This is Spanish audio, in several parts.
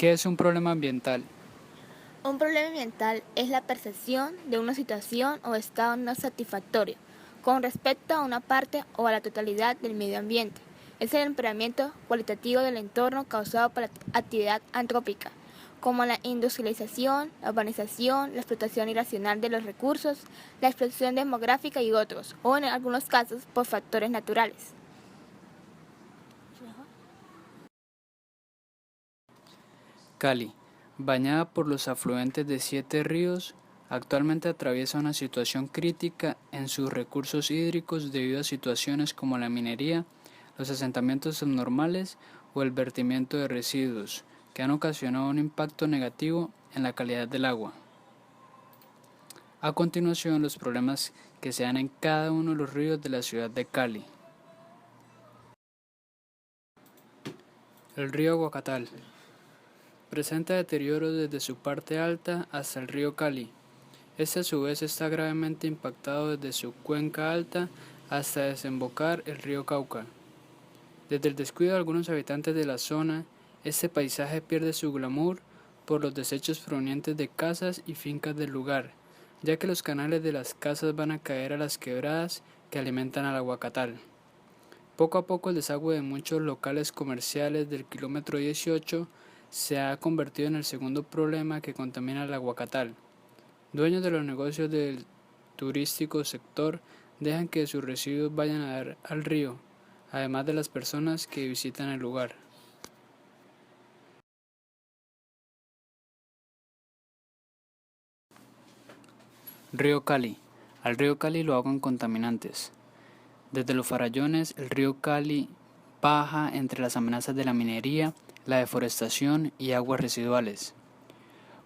¿Qué es un problema ambiental? Un problema ambiental es la percepción de una situación o estado no satisfactorio con respecto a una parte o a la totalidad del medio ambiente. Es el empeoramiento cualitativo del entorno causado por la actividad antrópica, como la industrialización, la urbanización, la explotación irracional de los recursos, la explosión demográfica y otros, o en algunos casos por factores naturales. Cali, bañada por los afluentes de 7 ríos, actualmente atraviesa una situación crítica en sus recursos hídricos debido a situaciones como la minería, los asentamientos subnormales o el vertimiento de residuos, que han ocasionado un impacto negativo en la calidad del agua. A continuación, los problemas que se dan en cada uno de los ríos de la ciudad de Cali. El río Guacatal presenta deterioro desde su parte alta hasta el río Cali. Este a su vez está gravemente impactado desde su cuenca alta hasta desembocar el río Cauca. Desde el descuido de algunos habitantes de la zona, este paisaje pierde su glamour por los desechos provenientes de casas y fincas del lugar, ya que los canales de las casas van a caer a las quebradas que alimentan al Aguacatal. Poco a poco el desagüe de muchos locales comerciales del kilómetro 18 se ha convertido en el segundo problema que contamina el Aguacatal. Dueños de los negocios del turístico sector dejan que sus residuos vayan a dar al río, además de las personas que visitan el lugar. Río Cali. Al río Cali lo ahogan contaminantes. Desde los farallones, el río Cali baja entre las amenazas de la minería, la deforestación y aguas residuales.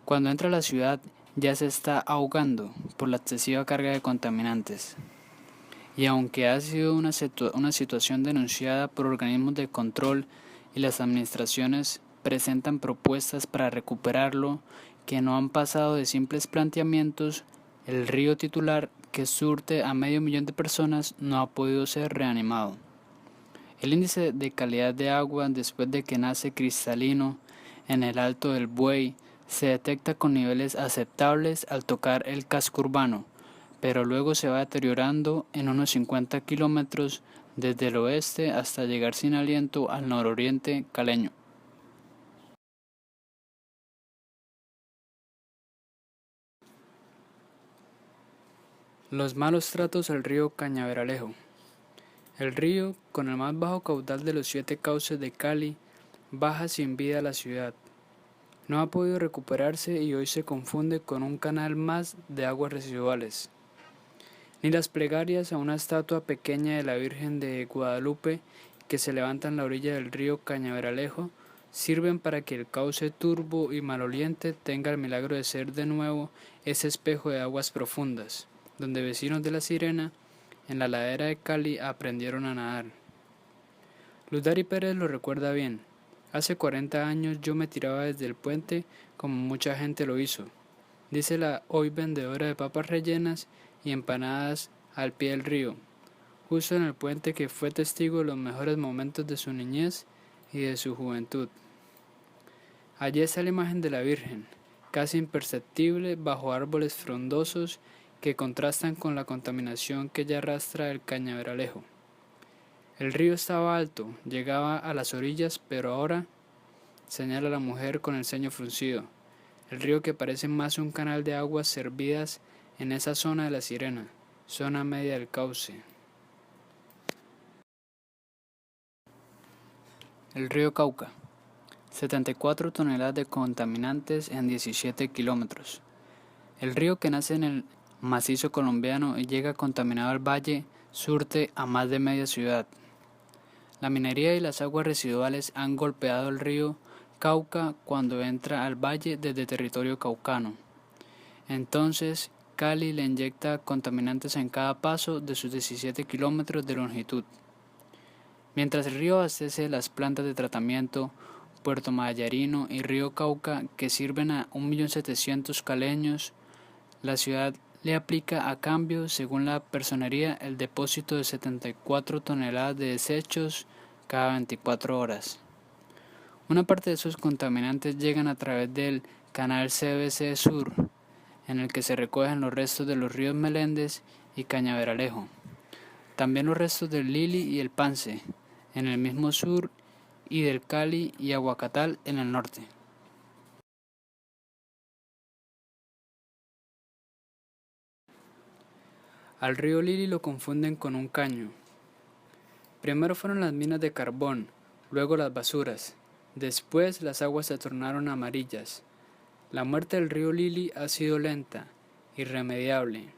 Cuando entra a la ciudad ya se está ahogando por la excesiva carga de contaminantes. Y aunque ha sido una situación denunciada por organismos de control y las administraciones presentan propuestas para recuperarlo que no han pasado de simples planteamientos, el río titular que surte a 500.000 de personas no ha podido ser reanimado. El índice de calidad de agua después de que nace cristalino en el Alto del Buey se detecta con niveles aceptables al tocar el casco urbano, pero luego se va deteriorando en unos 50 kilómetros desde el oeste hasta llegar sin aliento al nororiente caleño. Los malos tratos al río Cañaveralejo. El río, con el más bajo caudal de los 7 cauces de Cali, baja sin vida a la ciudad. No ha podido recuperarse y hoy se confunde con un canal más de aguas residuales. Ni las plegarias a una estatua pequeña de la Virgen de Guadalupe que se levanta en la orilla del río Cañaveralejo sirven para que el cauce turbo y maloliente tenga el milagro de ser de nuevo ese espejo de aguas profundas, donde vecinos de La Sirena, en la ladera de Cali, aprendieron a nadar. Luz Dari Pérez lo recuerda bien. Hace 40 años yo me tiraba desde el puente como mucha gente lo hizo, dice la hoy vendedora de papas rellenas y empanadas al pie del río, justo en el puente que fue testigo de los mejores momentos de su niñez y de su juventud. Allí está la imagen de la Virgen, casi imperceptible bajo árboles frondosos que contrastan con la contaminación que ya arrastra el Cañaveralejo. El río estaba alto, llegaba a las orillas, pero ahora, señala la mujer con el ceño fruncido, el río que parece más un canal de aguas servidas en esa zona de La Sirena, zona media del cauce. El río Cauca. 74 toneladas de contaminantes en 17 kilómetros. El río que nace en el macizo colombiano y llega contaminado al valle surte a más de media ciudad. La minería y las aguas residuales han golpeado el río Cauca cuando entra al valle desde territorio caucano. Entonces, Cali le inyecta contaminantes en cada paso de sus 17 kilómetros de longitud. Mientras el río abastece las plantas de tratamiento Puerto Mayarino y Río Cauca que sirven a 1.700.000 caleños, la ciudad le aplica a cambio, según la personería, el depósito de 74 toneladas de desechos cada 24 horas. Una parte de esos contaminantes llegan a través del canal CBC Sur, en el que se recogen los restos de los ríos Meléndez y Cañaveralejo. También los restos del Lili y el Pance, en el mismo sur, y del Cali y Aguacatal en el norte. Al río Lili lo confunden con un caño. Primero fueron las minas de carbón, luego las basuras, después las aguas se tornaron amarillas. La muerte del río Lili ha sido lenta, irremediable.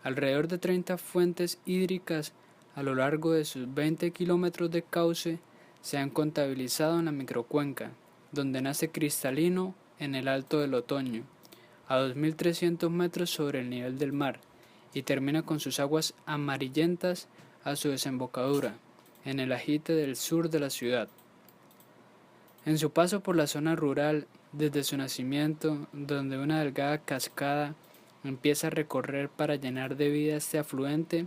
Alrededor de 30 fuentes hídricas a lo largo de sus 20 kilómetros de cauce se han contabilizado en la microcuenca, donde nace cristalino en el Alto del Otoño, a 2.300 metros sobre el nivel del mar, y termina con sus aguas amarillentas a su desembocadura, en el Ajite del sur de la ciudad. En su paso por la zona rural, desde su nacimiento, donde una delgada cascada empieza a recorrer para llenar de vida este afluente,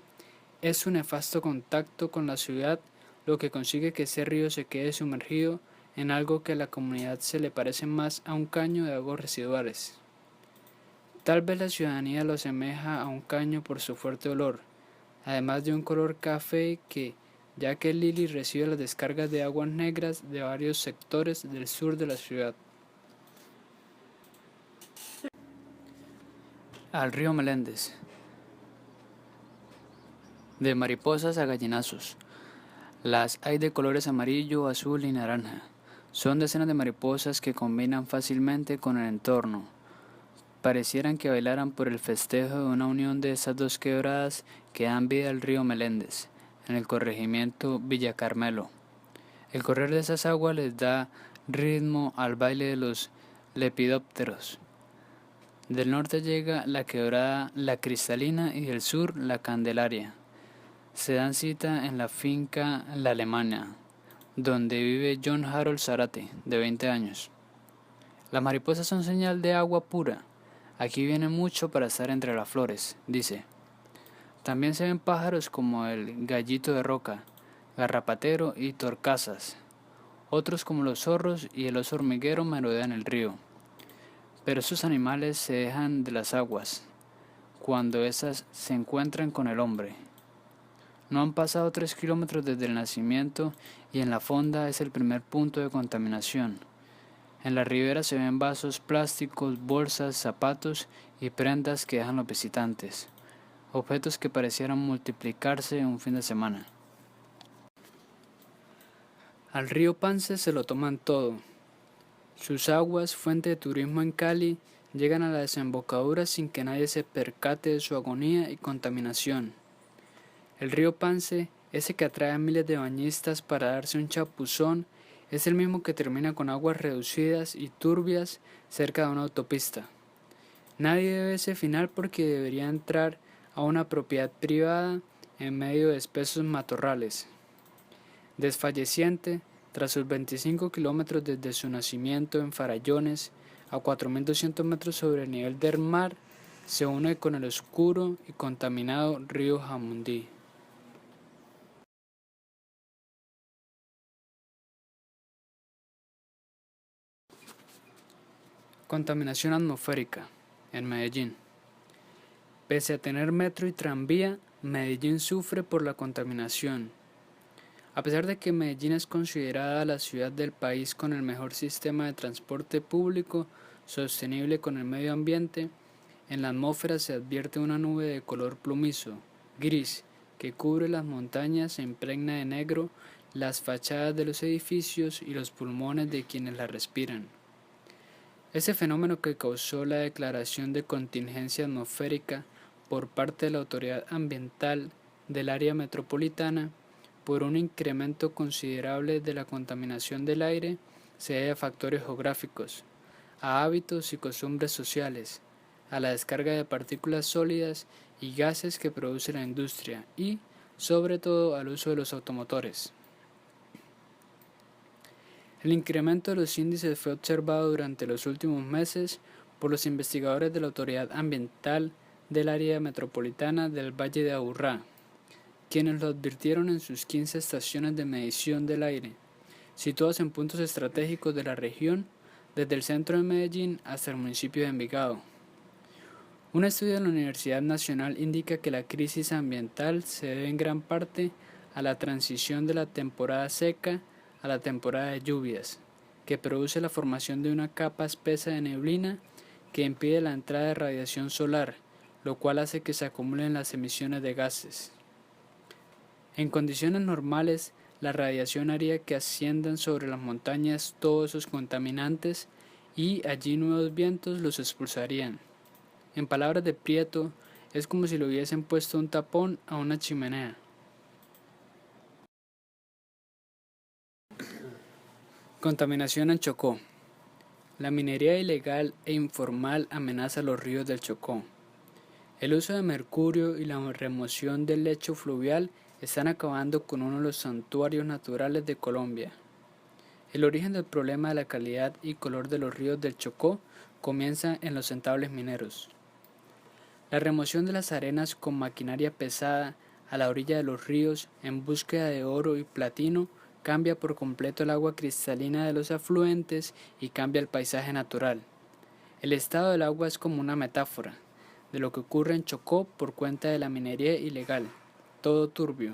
es su nefasto contacto con la ciudad lo que consigue que ese río se quede sumergido en algo que a la comunidad se le parece más a un caño de aguas residuales. Tal vez la ciudadanía lo asemeja a un caño por su fuerte olor, además de un color café que, ya que el Lili recibe las descargas de aguas negras de varios sectores del sur de la ciudad. Al río Meléndez. De mariposas a gallinazos. Las hay de colores amarillo, azul y naranja. Son decenas de mariposas que combinan fácilmente con el entorno. Parecieran que bailaran por el festejo de una unión de esas dos quebradas que dan vida al río Meléndez, en el corregimiento Villa Carmelo. El correr de esas aguas les da ritmo al baile de los lepidópteros. Del norte llega la quebrada La Cristalina y del sur la Candelaria. Se dan cita en la finca La Alemana, donde vive John Harold Zarate, de 20 años. Las mariposas son señal de agua pura. Aquí viene mucho para estar entre las flores, dice. También se ven pájaros como el gallito de roca, garrapatero y torcasas. Otros como los zorros y el oso hormiguero merodean el río. Pero estos animales se dejan de las aguas, cuando éstas se encuentran con el hombre. No han pasado 3 kilómetros desde el nacimiento y en la fonda es el primer punto de contaminación. En la ribera se ven vasos plásticos, bolsas, zapatos y prendas que dejan los visitantes, objetos que parecieran multiplicarse en un fin de semana. Al río Pance se lo toman todo. Sus aguas, fuente de turismo en Cali, llegan a la desembocadura sin que nadie se percate de su agonía y contaminación. El río Pance, ese que atrae a miles de bañistas para darse un chapuzón, es el mismo que termina con aguas reducidas y turbias cerca de una autopista. Nadie debe ese final porque debería entrar a una propiedad privada en medio de espesos matorrales. Desfalleciente, tras sus 25 kilómetros desde su nacimiento en Farallones, a 4.200 metros sobre el nivel del mar, se une con el oscuro y contaminado río Jamundí. Contaminación atmosférica en Medellín. Pese a tener metro y tranvía, Medellín sufre por la contaminación. A pesar de que Medellín es considerada la ciudad del país con el mejor sistema de transporte público sostenible con el medio ambiente, en la atmósfera se advierte una nube de color plomizo, gris, que cubre las montañas e impregna de negro las fachadas de los edificios y los pulmones de quienes la respiran. Ese fenómeno que causó la declaración de contingencia atmosférica por parte de la Autoridad Ambiental del área metropolitana por un incremento considerable de la contaminación del aire se debe a factores geográficos, a hábitos y costumbres sociales, a la descarga de partículas sólidas y gases que produce la industria y, sobre todo, al uso de los automotores. El incremento de los índices fue observado durante los últimos meses por los investigadores de la Autoridad Ambiental del área metropolitana del Valle de Aburrá, quienes lo advirtieron en sus 15 estaciones de medición del aire, situados en puntos estratégicos de la región, desde el centro de Medellín hasta el municipio de Envigado. Un estudio de la Universidad Nacional indica que la crisis ambiental se debe en gran parte a la transición de la temporada seca a la temporada de lluvias, que produce la formación de una capa espesa de neblina que impide la entrada de radiación solar, lo cual hace que se acumulen las emisiones de gases. En condiciones normales, la radiación haría que asciendan sobre las montañas todos esos contaminantes y allí nuevos vientos los expulsarían. En palabras de Prieto, es como si le hubiesen puesto un tapón a una chimenea. Contaminación en Chocó. La minería ilegal e informal amenaza los ríos del Chocó. El uso de mercurio y la remoción del lecho fluvial están acabando con uno de los santuarios naturales de Colombia. El origen del problema de la calidad y color de los ríos del Chocó comienza en los entables mineros. La remoción de las arenas con maquinaria pesada a la orilla de los ríos en búsqueda de oro y platino cambia por completo el agua cristalina de los afluentes y cambia el paisaje natural. El estado del agua es como una metáfora de lo que ocurre en Chocó por cuenta de la minería ilegal, todo turbio.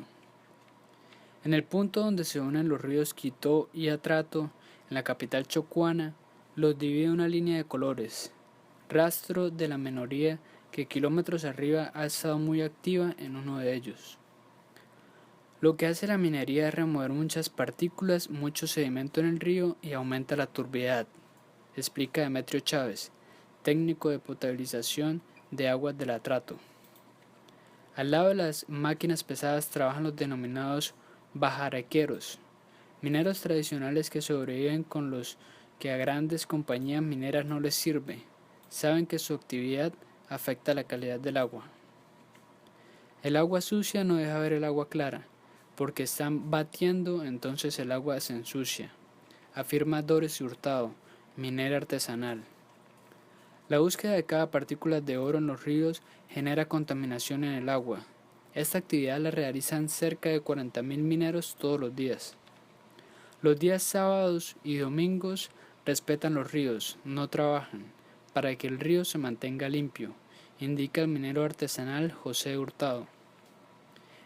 En el punto donde se unen los ríos Quito y Atrato, en la capital chocuana, los divide una línea de colores, rastro de la minoría que kilómetros arriba ha estado muy activa en uno de ellos. Lo que hace la minería es remover muchas partículas, mucho sedimento en el río y aumenta la turbidez, explica Demetrio Chávez, técnico de potabilización de aguas del Atrato. Al lado de las máquinas pesadas trabajan los denominados bajarequeros, mineros tradicionales que sobreviven con los que a grandes compañías mineras no les sirve, saben que su actividad afecta la calidad del agua. El agua sucia no deja ver el agua clara, porque están batiendo, entonces el agua se ensucia, afirma Doris Hurtado, minera artesanal. La búsqueda de cada partícula de oro en los ríos genera contaminación en el agua. Esta actividad la realizan cerca de 40.000 mineros todos los días. Los días sábados y domingos respetan los ríos, no trabajan, para que el río se mantenga limpio, indica el minero artesanal José Hurtado.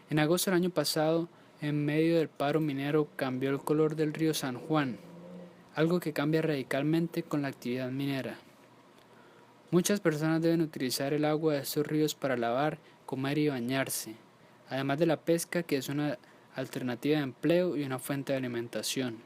En agosto del año pasado, en medio del paro minero, cambió el color del río San Juan, algo que cambia radicalmente con la actividad minera. Muchas personas deben utilizar el agua de estos ríos para lavar, comer y bañarse, además de la pesca, que es una alternativa de empleo y una fuente de alimentación.